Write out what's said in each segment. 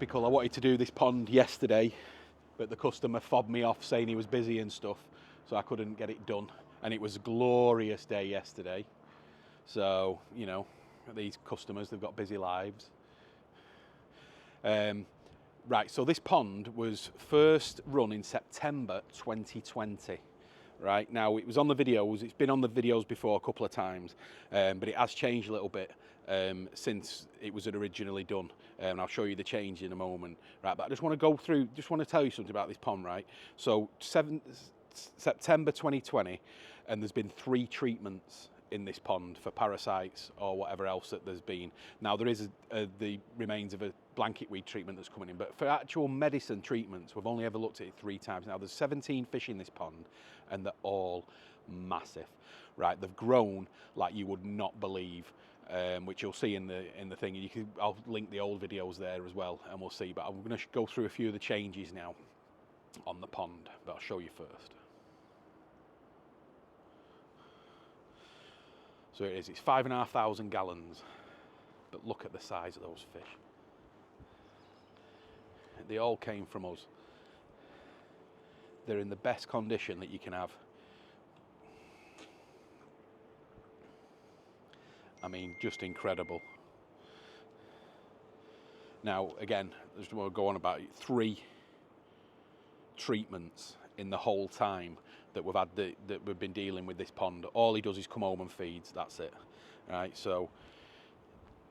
typical. I wanted to do this pond yesterday, but the customer fobbed me off saying he was busy and stuff, so I couldn't get it done. And it was a glorious day yesterday. So, you know, these customers, they've got busy lives. Right, so this pond was first run in September 2020. Right, now it was on the videos, it's been on the videos before a couple of times, but it has changed a little bit since it was originally done, and I'll show you the change in a moment. Right, but I just want to go through, just want to tell you something about this pond, right? So September 2020, and there's been 3 treatments in this pond for parasites or whatever else that there's been. Now there is the remains of a blanket weed treatment that's coming in, but for actual medicine treatments, we've only ever looked at it 3 times. Now there's 17 fish in this pond, and they're all massive, right? They've grown like you would not believe, which you'll see in the thing. I'll link the old videos there as well, and we'll see. But I'm going to go through a few of the changes now on the pond, but I'll show you first. So it is, it's 5,500 gallons, but look at the size of those fish. They all came from us. They're in the best condition that you can have. I mean, just incredible. Now, again, I just want to go on about it. 3 treatments in the whole time that we've had that we've been dealing with this pond. All he does is come home and feeds, that's it. Right, so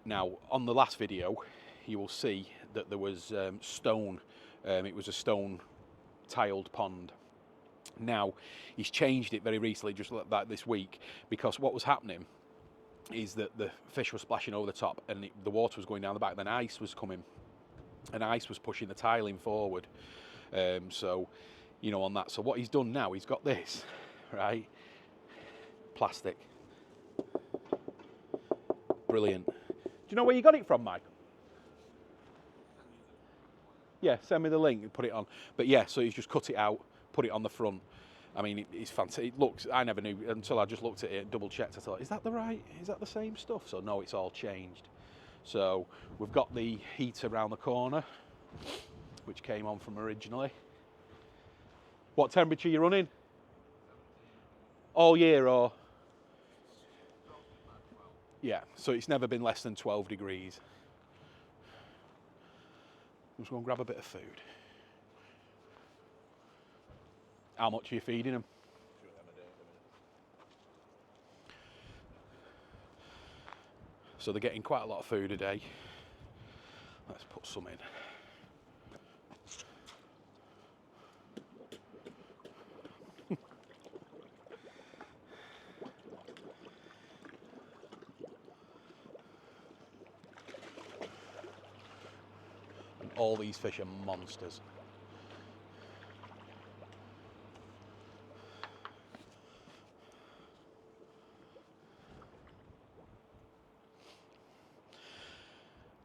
now on the last video you will see that there was stone, it was a stone tiled pond. Now he's changed it very recently, just like that this week, because what was happening is that the fish were splashing over the top and the water was going down the back, then ice was coming and ice was pushing the tiling forward. So you know, on that. So what he's done now, he's got this, right? Plastic. Brilliant. Do you know where you got it from, Mike? Yeah, send me the link and put it on. But yeah, so he's just cut it out, put it on the front. I mean, it's fantastic. It looks, I never knew until I just looked at it, double checked. I thought, is that the same stuff? So no, it's all changed. So we've got the heater around the corner, which came on from originally. What temperature are you running? All year, or? Yeah, so it's never been less than 12 degrees. I'm just going to grab a bit of food. How much are you feeding them? So they're getting quite a lot of food a day. Let's put some in. All these fish are monsters.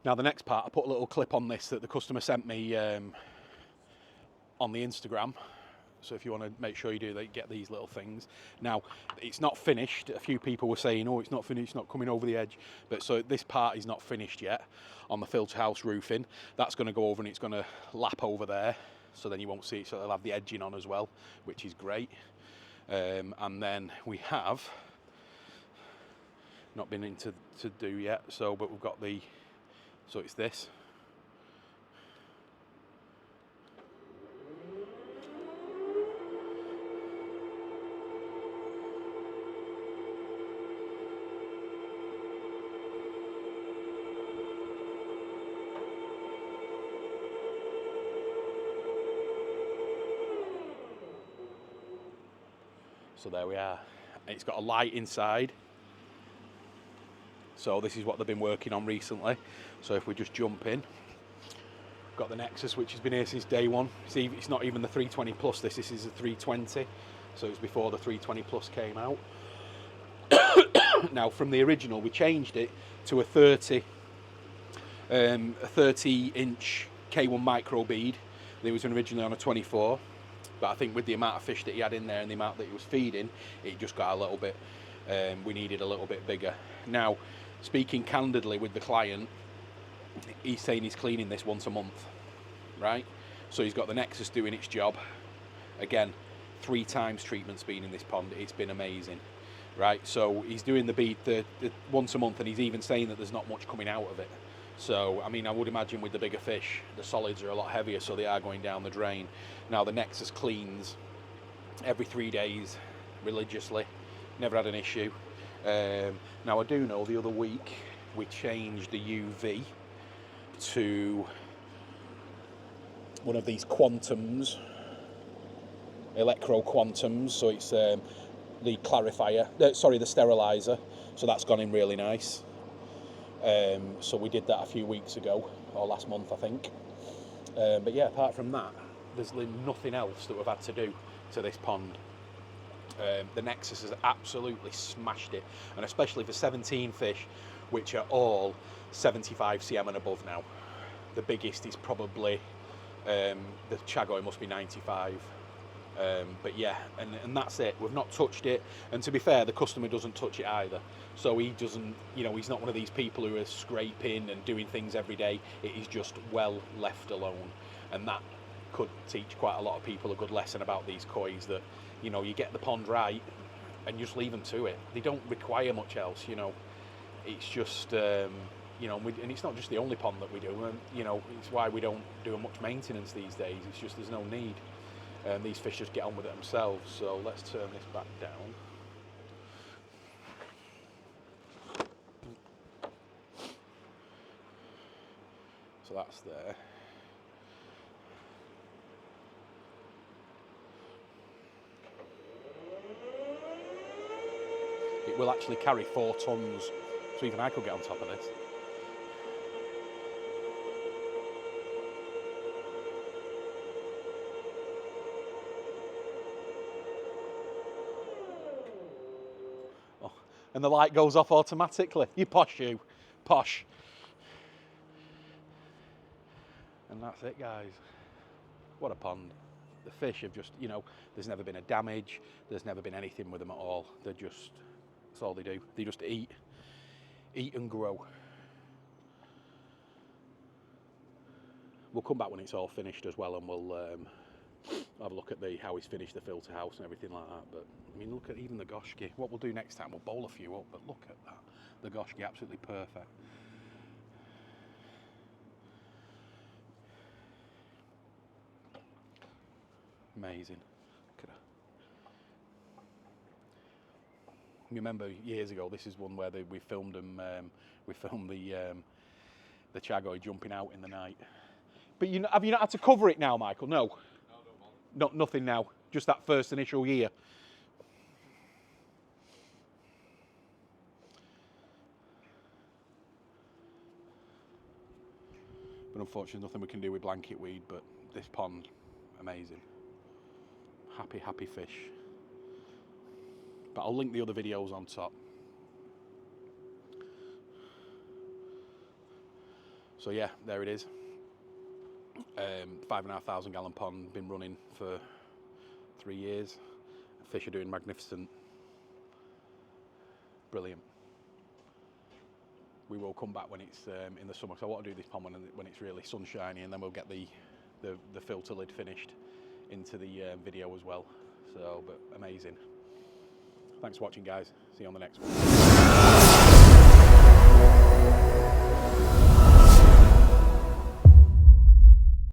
Now the next part, I put a little clip on this that the customer sent me on the Instagram. So if you want to make sure you do that, you get these little things. Now, it's not finished. A few people were saying, oh, it's not finished, it's not coming over the edge. But so this part is not finished yet on the filter house roofing. That's going to go over and it's going to lap over there. So then you won't see it, so it'll have the edging on as well, which is great. And then we have not been into to do yet, so but we've got the, so it's this. So there we are. It's got a light inside. So this is what they've been working on recently. So if we just jump in, got the Nexus, which has been here since day one. See, it's not even the 320 plus, this is a 320. So it's before the 320 plus came out. Now from the original, we changed it to a 30 inch K1 micro bead. It was originally on a 24. But I think with the amount of fish that he had in there and the amount that he was feeding, it just got a little bit, we needed a little bit bigger. Now, speaking candidly with the client, he's saying he's cleaning this once a month. right? So he's got the Nexus doing its job. Again, 3 times treatment's been in this pond. It's been amazing, right? So he's doing the bead the once a month, and he's even saying that there's not much coming out of it. So, I mean, I would imagine with the bigger fish, the solids are a lot heavier, so they are going down the drain. Now, the Nexus cleans every 3 days religiously. Never had an issue. Now, I do know the other week we changed the UV to one of these quantums, electro quantums, so it's the clarifier, the sterilizer, so that's gone in really nice. So we did that a few weeks ago, or last month I think. But yeah, apart from that, there's nothing else that we've had to do to this pond. The Nexus has absolutely smashed it, and especially for 17 fish, which are all 75 cm and above now. The biggest is probably, the Chagoi must be 95. But yeah, and that's it. We've not touched it, and to be fair, the customer doesn't touch it either. So he doesn't, he's not one of these people who are scraping and doing things every day. It is just well left alone, and that could teach quite a lot of people a good lesson about these kois, that you get the pond right and just leave them to it. They don't require much else. It's just and it's not just the only pond that we do. It's why we don't do much maintenance these days. It's just there's no need. These fish just get on with it themselves. So let's turn this back down. So that's there. It will actually carry 4 tons, so even I could get on top of this. Oh, and the light goes off automatically. You posh, you. Posh. And that's it, guys. What a pond. The fish have just, there's never been a damage. There's never been anything with them at all. They're just, that's all they do. They just eat and grow. We'll come back when it's all finished as well, and we'll have a look at how he's finished the filter house and everything like that. But I mean, look at even the goshki. What we'll do next time, we'll bowl a few up, but look at that. The goshki, absolutely perfect. Amazing. Look at her. You remember years ago, this is one where we filmed them. We filmed the Chagoi jumping out in the night. But have you not had to cover it now, Michael? No. No, nothing now. Just that first initial year. But unfortunately, nothing we can do with blanket weed. But this pond, amazing. Happy, happy fish. But I'll link the other videos on top. So yeah, there it is. 5,500 gallon pond, been running for 3 years. Fish are doing magnificent. Brilliant. We will come back when it's in the summer, so I want to do this pond when it's really sunshiny, and then we'll get the filter lid finished into the video as well. So, but amazing. Thanks for watching, guys. See you on the next one.